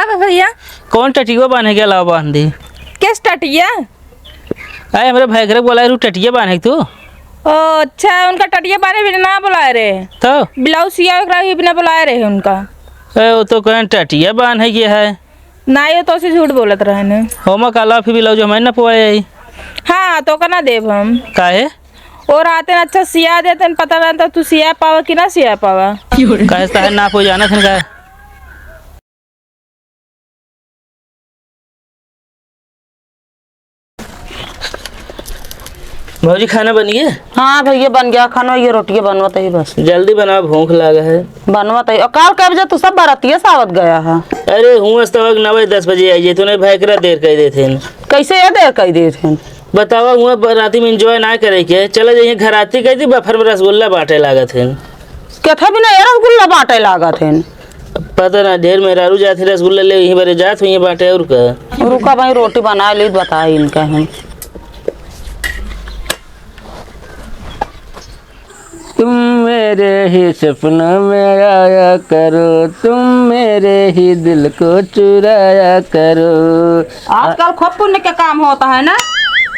का भैया कौन टटिया बांधे के अलावा बांध दी? किस टटिया? अरे हमारे भाई घर बोला रू टटिया बांधे तू। ओ अच्छा, उनका टटिया बांधे भी ना बुलाए रहे तो ब्लाउज सिया भी बिना बुलाए रहे उनका। वो तो कहें टटिया बांधे के है ना, ये तो झूठ बोलत रहे ने। होमा काला फिर ब्लाउज हमें ना पुआई। हाँ तो का ना देव हम काहे और आते अच्छा सिया देते न, पता रहता तू सिया पावा कि ना सिया पावा। काहे ताहे ना हो जाना था काहे। भौजी खाना बन गया? हाँ भैया बन गया खाना, ये रोटियां बनवत ही बस। जल्दी बना, भूख लगा है। बनवत ही। और काल कै बजे तू सब बारातिया सावत गया है? अरे हूँ तक 9-10 बजे आइए, तूने भाई करा देर कर दे थे। कैसे ये देर कर दे थे? बतावा हुआ बाराती में एंजॉय ना करे के चला जाइए घर आती कही थी बफर में रसगुल्ला बांटे लागत है। कथा भी ना रसगुल्ला बांटे लागत है। पता ना ढेर मेहरारू जाते रसगुल्ला ले यहीं बारे जात हुई बांटे और का। रुका भाई रोटी बना ली बता इनका हम। तुम मेरे ही सपनों में आया करो, तुम मेरे ही दिल को चुराया करो। आजकल खूब पुण्य का काम होता है ना।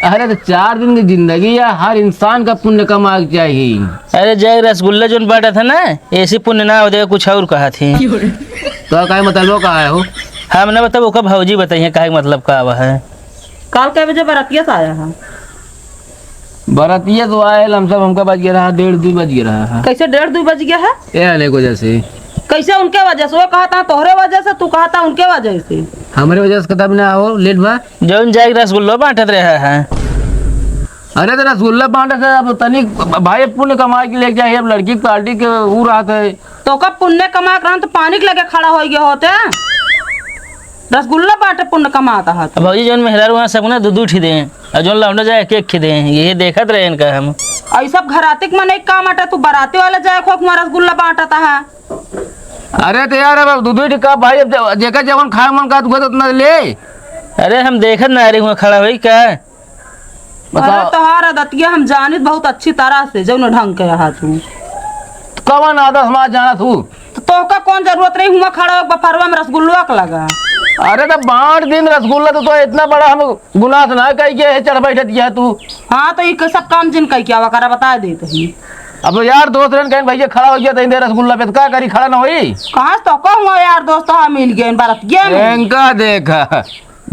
अरे तो 4 दिन की जिंदगी है, हर इंसान का पुण्य कमाना चाहिए। अरे जय रसगुल्ला जो बांटा था ना ऐसी पुण्य ना हो दे कुछ और कहा थी। तो का मतलब का है हो? हम ना बताओ का भौजी बताइए का मतलब का आवा है। काल कै बजे बारातिया से आया है? बरातिया तो आए लमसम हमका बज गया रहा 1:30-2 बज गया रहा। कैसे 1:30-2 बज गया है? ये आने को जैसे कैसे उनके वजह से? वो कहा था तोहरे वजह से, तू कहा था उनके वजह से। हमारे वजह से कतब ना हो लेट बा। जो जाए रसगुल्ला बांटत रहा है। अरे तो रसगुल्ला बांटे से अब तनिक भाई पुण्य कमा के लेके जाए। अब लड़की की पार्टी के वो रात है तो कब पुण्य कमा कर तो पानी के लगे खड़ा हो गया होते। रसगुल्ला बांटे पुण्य कमाता है। भौजी जो मेहरारू वहाँ सब ना दूध उठी दे और जो लौंडा जाए केक खिदे ये देखत रहे इनका हम। ऐसा घरातिक में नहीं काम आटा, तू बाराती वाला जाए खोख में रसगुल्ला बांटता है। अरे तो यार अब दूध टिक्का भाई अब जेका जवन खाए मन का तू उतना ले। अरे हम देखत ना रहे हुआ खड़ा हुई क्या। अरे तोहार आदतिया हम जानित बहुत अच्छी तरह से जो ढंग के यहाँ तू कवन आदत हमारा जाना तू। तो का कौन जरूरत नहीं हुआ खड़ा बफरवा में रसगुल्ला का लगा। अरे तो 5 दिन रसगुल्ला तो इतना बड़ा हम गुनाह ना कही के चढ़ बैठे दिया तू। हाँ तो ये सब काम जिन कही क्या वकारा बता देते ही। अब यार दोस्त कहीं भैया खड़ा हो गया तो रसगुल्ला पे क्या करी खड़ा ना हुई। कहाँ तो कहूँगा यार दोस्त हाँ मिल गए बारातिया में। इनका देखा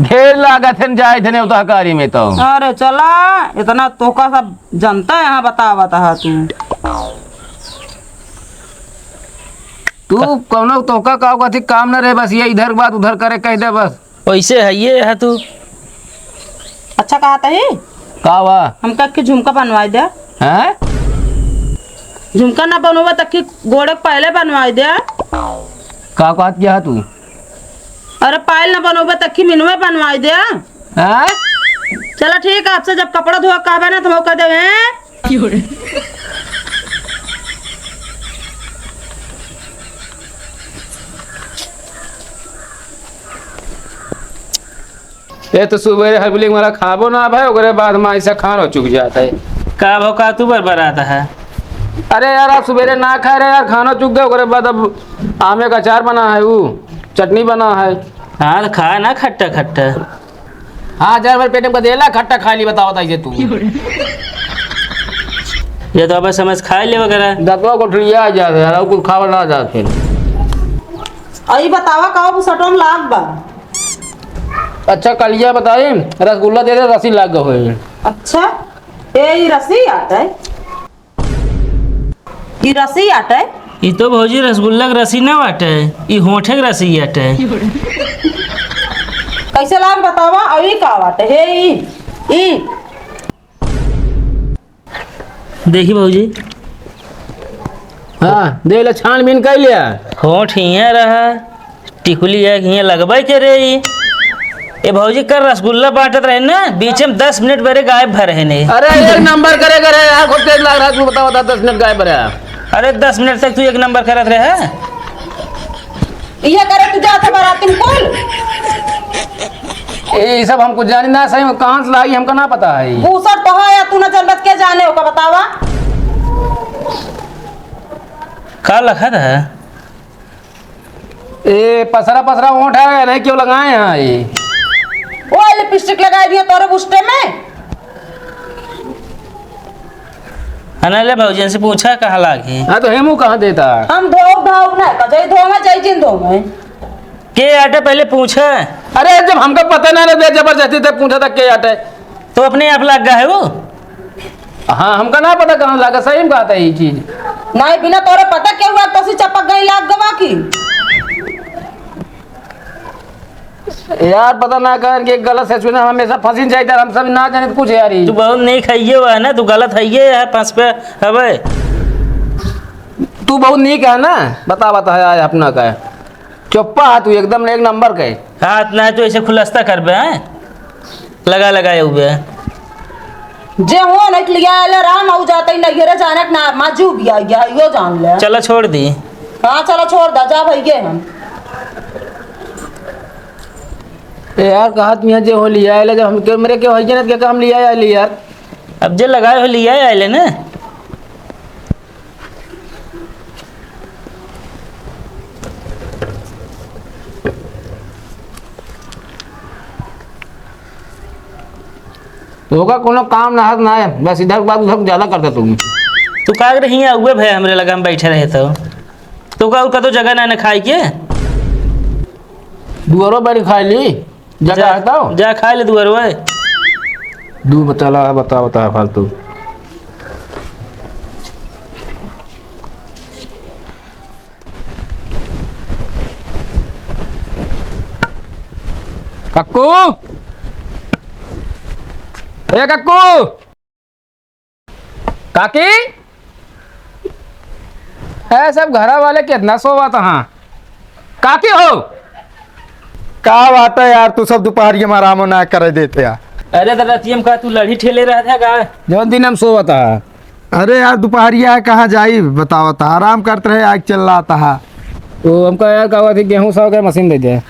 ढेर लागत है जाए थे उताकारी में तो। अरे चला इतना तो का सब जनता है यहाँ बता तू। तू कौनो तोका का थी काम न रहे बस ये इधर बात उधर करे कह दे बस वैसे है ये है तू। अच्छा कहा था ही का वा हम कह के झुमका बनवा दे। हैं झुमका ना बनवा तक की गोड़े पहले बनवा दे। का कहत क्या तू? अरे पायल ना बनवा तक की मिनवे बनवा दे। हैं चला ठीक है, आपसे जब कपड़ा धोआ कहबे ना तो हम कह दे। ये तो सुबह हरबली हमारा खाबो ना भाई ओकरे बाद में ऐसा खाना चुक जाता है। का भाव का तू बरबर आता है। अरे यार आप सवेरे ना खा रहे यार खाना चुक गए ओकरे बाद अब आमे का अचार बना है वो चटनी बना है। हाँ खा ना खट्टा खट्टा। हाँ 1000 बार पेट में बदेला खट्टा खा ली बताओ ताइए तू। ये तो अब समझ खा ले वगैरह दतवा को ठिया आ जाते यार और कुछ खावा ना जाते फिर। आई बतावा का सटोम लाग बा। अच्छा कलिया बताए रसगुल्ला दे दे रसी लाग गए। अच्छा ये रसी आता है, ये रसी आता है। ये तो भौजी रसगुल्ला के रसी ना बाटे ये होठे के रसी आटे। कैसे लाग बतावा अभी का बाटे हे ई देखी भौजी। हाँ दे ले छानबीन कर लिया। होठ हियाँ रहा टिकुली है हियाँ लगवाई के रे ये भौजी कर रसगुल्ला बांटत रहे ना बीच में 10 मिनट बरे गायब भर है नहीं। अरे एक नंबर करे करे यार खुद तेज लग रहा है तू बता 10 मिनट गायब भरा। अरे 10 मिनट तक तू एक नंबर करत रहे है। ये करे तू जाता बाराती में कुल ये सब हमको जानी ना सही में कहाँ से लाई हमको ना पता है। भूसर तो है या तू ना जरूरत के जाने हो का बतावा। का लखा था ए पसरा पसरा ओंठ है नहीं क्यों लगाए हैं ये? वो लिपस्टिक लगा दिया तोरे बुस्टे में। अनले भौजी से पूछा कहाँ लागी। हाँ तो हेमू कहाँ देता? हम धो ना कजई धो में जाई जिन धो में। के आटे पहले पूछा। अरे जब हमको पता ना दे जबरदस्ती तक पूछा था के आटे। तो अपने आप लग गया है वो। हाँ हमका ना पता कहाँ लगा, सही में कहा था ये चीज। नहीं बिना तोरे पता क्या हुआ तो सी चपक गई लाग गवा की। यार पता ना कर के गलत से सुना हमेशा फंसी जाए हम सब ना जाने तो कुछ यार तू बहुत नहीं खाइए हुआ है ना, तू गलत है ये है पांच पे हवे। तू बहुत नीक है ना, बता बता यार अपना का है। चुप्पा तू एकदम एक नंबर का है। हाथ ना तो ऐसे खुलस्ता कर बे हैं लगा लगाए हुए। जे हो नहीं लिया ले राम आउ जाते नहीं रे जाने ना माजू भी आ गया यो जान ले। चलो छोड़ दी। हां चलो छोड़ दा जा भैया हम। यार कहा तुम जे हो लिया है जब हम मेरे के होई ना क्या हम लिया है ले यार। अब जे लगाए हो लिया आए ना। होगा कोनो काम ना है बस इधर बात उधर ज्यादा करता तुम। तू का रही है हुए भाई हमरे लगा हम बैठे रहे तो का तो जगह ना खाई के दुआरो बड़ी खा ली जगह है तो जा खा ले दुआरो है। दू बता फालतू। कक्कू ए कक्कू काकी है सब घरा वाले कितना सोवा था काकी हो। का बात है यार, तू सब दोपहर में आराम ना कर देते यार। अरे तो रतियम का तू लड़ी ठेले रहा था का जौन दिन हम सोवा था। अरे यार दोपहरिया कहाँ जाई बताओ, था आराम करते रहे आग चल रहा था। तो हमको यार कहा थी गेहूं साव का मशीन दे दे।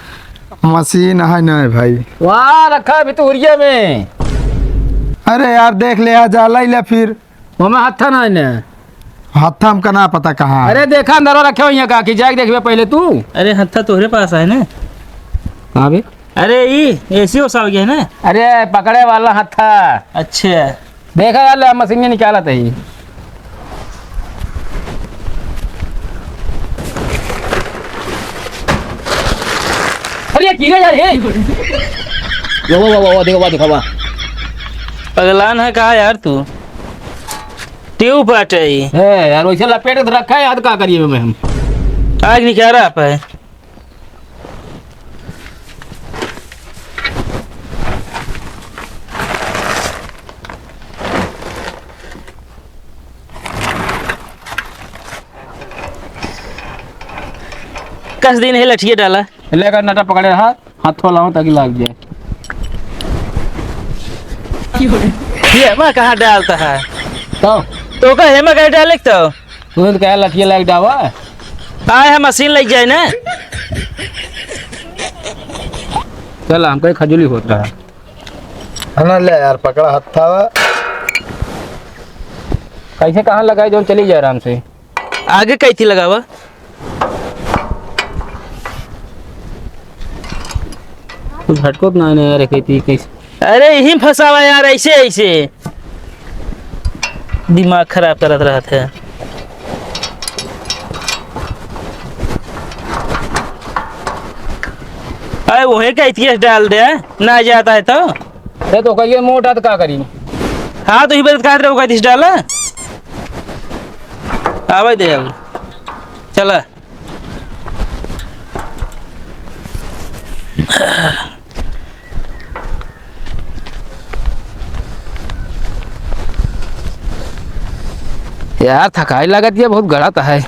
मशीन है नहीं भाई, वहाँ रखा है भितुरिया में। अरे यार देख ले आ जा ले फिर हमें हाथ ना इन्हें हाथ हम का ना पता कहाँ है। अरे देखा अंदर रखे हो यहाँ काकी जाके देखिए पहले तू। अरे हत्था तोहरे पास है ना। कहाँ भी? अरे ये ऐसी हो सा गया ना। अरे पकड़े वाला हाथ था। अच्छा देखा यार मशीन में निकाला था ही। अरे की यार ये वो देखो वाह पगलान है कहा यार तू ट्यूब पाटे है यार वैसे लपेट के रखा है याद का करिए में हम आग निकाल रहा पे। कस दिन है लठिए डाला लेकर नटा पकड़े रहा हाथ थोड़ा ताकि लग जाए। ये मैं कहाँ डालता है तो का हेमा कहीं डाले तो तूने तो कहा लठिया लग डावा आए है मशीन लग जाए ना। चल हमको एक खजूली होता है। है ना ले यार पकड़ा हाथ था। कैसे कहाँ लगाए जो चली जाए आराम से। आगे कहीं थी लगा हुआ कुछ हटको तो ना यार कहती कैसे। अरे यही फंसा हुआ यार ऐसे ऐसे दिमाग खराब करत रहा था। अरे वही का इतिहास डाल दे ना जाता है तो। अरे तो कहिए मोटा तो क्या करी। हाँ तो ही बात कहा रहे इतिहास डाला आवाज दे अब चला। यार थकाई लागत है बहुत गड़ा है।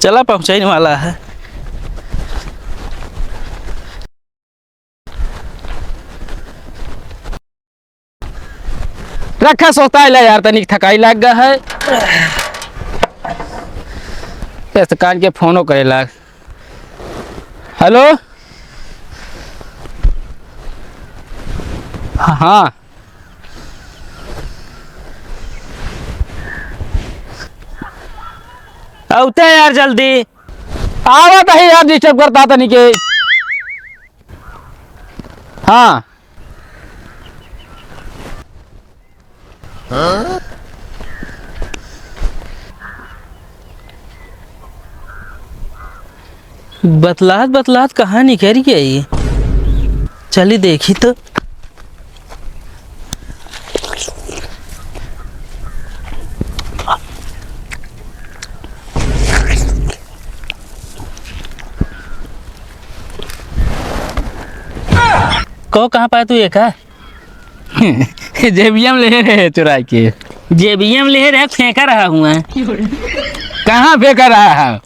चला पहुंचाने वाला है। रखा सोता है यार तनिक थकाई लाग गया है। ऐसे कान के फोनो करे लाग। हेलो हाँ औते यार जल्दी। आवत है यार, डिस्टर्ब करता था नहीं के। हाँ बतलात बतलात कहाँ निकल गया ये। चली देखी तो। कहो कहाँ पाया तू ये का? जेबीएम ले रहे चुरा के। जेबीएम ले रहे फेंका रहा हूँ मैं। कहाँ फेंका रहा है?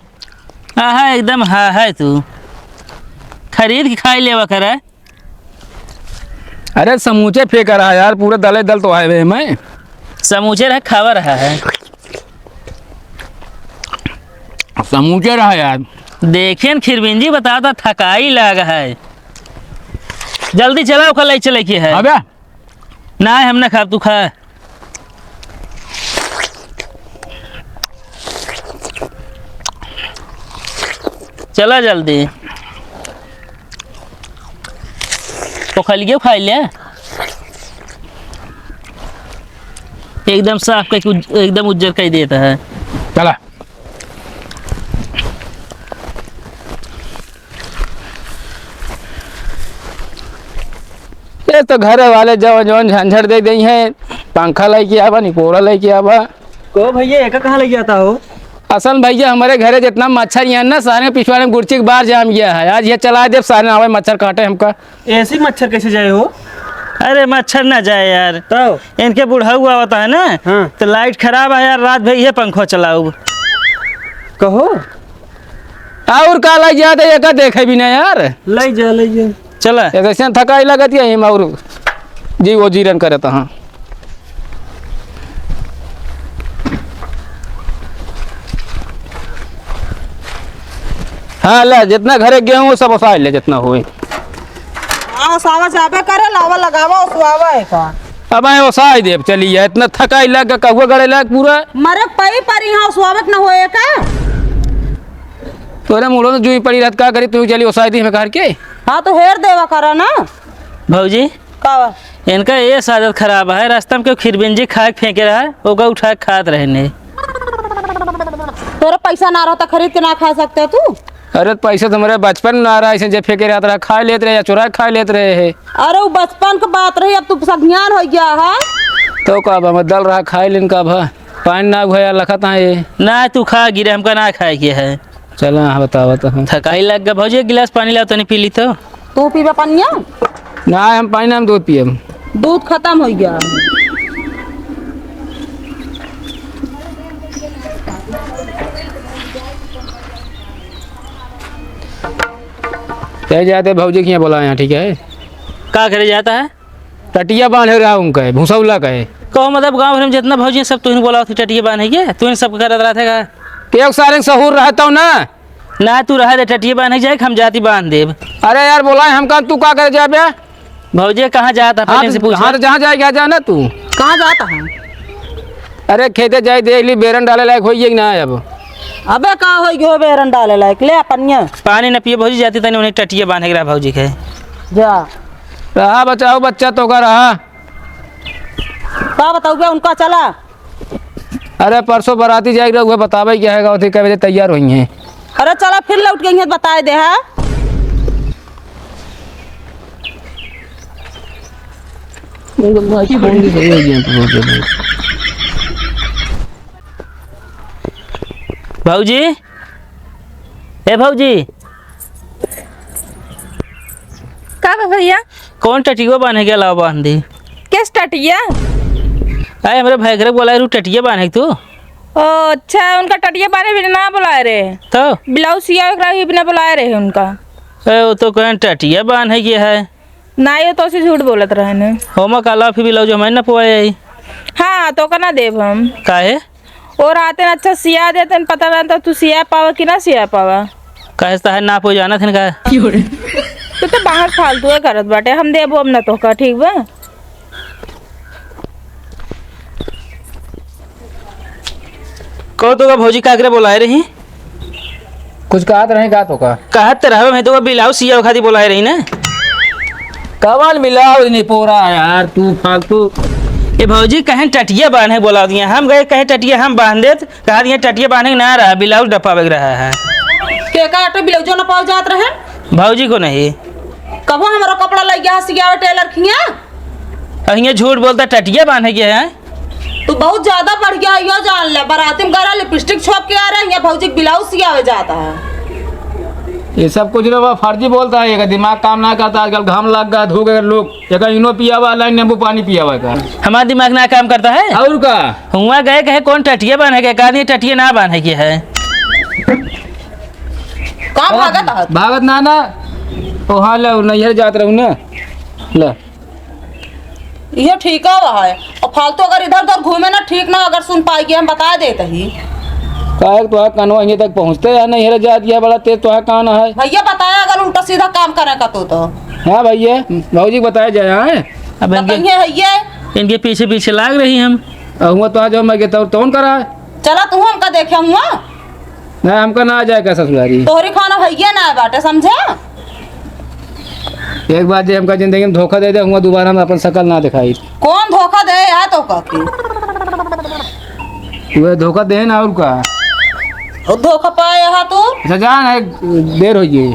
आहा एकदम हा है तू खरीद के खाई लेवा करा। अरे समूचे फेंका रहा यार, पूरे दले दल तो आए हुए मैं। समूचे रहा खावा रहा है। समूचे रहा यार। देखिए न खिरबिंजी बताता थकाई लगा है। जल्दी चलाओ कल चले की है। अबे ना हम ना खा, तू खा। चला जल्दी तो खा लिए खा लिया। एकदम साफ करके एकदम उज्जर कर देता है। चला ये तो घर वाले जवन जवन झंझट दे दी है। पंखा लेके आवा, निकोरा लेके आवा। को भैया एक कहाँ लग जाता हो? असल भैया हमारे घरे जितना मच्छर यहाँ ना सारे पिछवाड़े में गुड़ची के बाहर जाम गया है। आज ये चला दे सारे आवे मच्छर काटे हमका। ऐसे मच्छर कैसे जाए हो? अरे मच्छर ना जाए यार, तो इनके बुढ़ा हुआ होता है ना। हाँ। तो लाइट खराब है यार, रात भर ये पंखा चलाओ। कहो और का लग जाता है एक देखे भी ना यार। ले जा चला ऐसे थकाई लगती है और जी वो जीरन करे तो। हाँ हाँ ले जितना घरे गेहूँ सब ओसा ले जितना हुए। हाँ सावा जाबे करे लावा लगावा उसवावा है का। अब आए ओसा दे चलिए, इतना थकाई लग कहुआ गड़े लग पूरा। मरे पई पर यहाँ उसवावत न होए का। तोरे मुड़ो तो जुई पड़ी रहत का करी तू चली ओसा दी में कर के। हाँ तो हेर देवा करा ना। भौजी का इनका ये आदत खराब है। रास्ता में क्यों खिरबिंजी खा के फेंके रहा है, ओका उठा के खात रहने। तोरा पैसा ना रहता खरीद के ना खा सकते तू। अरे पैसे तो मेरे बचपन में आ रहा है, ऐसे जब फेंके रहता रहा खा लेते रहे या चुरा खा लेते रहे है। अरे वो बचपन की बात रही, अब तू सब ज्ञान हो गया है। तो कब हम दल रहा खाए लेन का भा पानी ना भया लखत है ये ना तू खा गिरे, हमका ना खाए के है। चला हाँ बतावा तो हम थकाई लग गया। भौजी एक गिलास पानी लाओ, तनी पी ली तो। तू पीबा पनिया? ना हम पानी ना हम दूध पिए। दूध खत्म हो गया। कह जाते भौजी के यहाँ बोला यहाँ ठीक है। का करे जाता है? टटिया बांधे रहा उनका भूसौला का है। कहो मतलब गांव भर में जितना भौजी है सब तुम बोला टटिया बांध है क्या? तू सब कर रहा था के सारे सहूर रहता हूँ ना। ना तू रहा दे टटिया बांध जाए, हम जाती बांध देव। अरे यार बोला हम कहा तू का करे जाबे? भौजी कहाँ जाता पहले से पूछ। हाँ तो जहाँ जाए जा ना तू। कहाँ जाता है? अरे खेते जाए देख ली बेरन डाले लायक हो ना अब। अबे का हो गयो बेरन डाले लायक ले पनिया। पानी न पिए भौजी, जाती तनी उन्हें टटिया बांधे के रहा भौजी के। जा रहा बचाओ बच्चा तो का रहा। का बताओगे उनका चला? अरे परसों बाराती जाएगा वह बतावे क्या है उसे कह बजे तैयार हुई हैं। अरे चला फिर लौट गई है बताए दे है। भौजी ए भौजी का बा भैया? कौन टटिया बांधे के अलावा बांध दी? किस टटिया? अरे हमारे भाई घर बोला रू टटिया बांधे तू। ओ अच्छा, उनका टटिया बाने भी ना बुलाए रहे। तो ब्लाउज सिया भी बिना बुलाए रहे उनका। वो तो कौन टटिया बांधे के है ना, ये तो ऐसे झूठ बोलत रहे ने। होमा काला फिर ब्लाउज हमें न पुआई। हाँ तो ना देव हम काहे? और आते न अच्छा सिया देते न पता रहता तू सिया पावा कि ना सिया पावा। कहता है ना पो जाना थे का। तो बाहर फालतू है करत बाटे, हम देबो हम ना तो का ठीक बा। कहो तो भौजी काकरे बोलाए रही? कुछ कहत रहे का तो का कहत रहो मैं तो ब्लाउज सिया खाती बोला रही ना। कवन मिलाओ नहीं पोरा यार तू फालतू। ये भौजी कहें टटिया बांधे बोला दिया, हम गए कहे टटिया हम बांध देत, कहा दिया टटिया बांधे ना रहा, ब्लाउज डप्पा बग रहा है। के का आटे ब्लाउजो ना पाव जात रहे भौजी को नहीं कबो हमारा कपड़ा लग गया सियावे टेलर खिया। अहिया झूठ बोलता टटिया बांधे गया है। तू बहुत ज्यादा बढ़ गया यो जान ले। बाराती में गरा लिपस्टिक छोप के आ रहे हैं, भौजी ब्लाउज सियावे जाता है। ये सब कुछ ना फर्जी बोलता है, दिमाग काम ना करता। आजकल घाम लग गया धूप गए लोग एक इनो पिया हुआ लाइन नींबू पानी पिया हुआ का हमारा दिमाग ना काम करता है। और का हुआ गए कहे कौन टटिया बांधे गया, कहा दिया टटिया ना बांधे गया है। कहाँ भागत है? भागत ना ना ओ हाँ ले नैहर जात रहूँ ना ले। ये ठीक है और फालतू अगर इधर उधर घूमे ना ठीक ना अगर सुन पाएगी हम बता देते ही। काहे तो कानवा यहीं तक पहुँचते या नैहर जात गया बड़ा तेज तो कान है भैया बताया अगर उल्टा सीधा काम करेगा तो हाँ भैया भाजी बताया जाए है अब बताइए भैया इनके पीछे पीछे लाग रही हम। हुआ तो आज मैं गया तौन करा है चला तू हमका देखे हुआ नहीं हमका ना आ जाए का ससुरारी तोहरी खाना भैया ना बाटे समझे। एक बार जो हमका जिंदगी में धोखा दे दे हुआ दोबारा हम अपन शकल ना दिखाई। कौन धोखा दे है तो की वह धोखा दे ना और का धोखा पाए है तू। अच्छा जान है देर हो गई।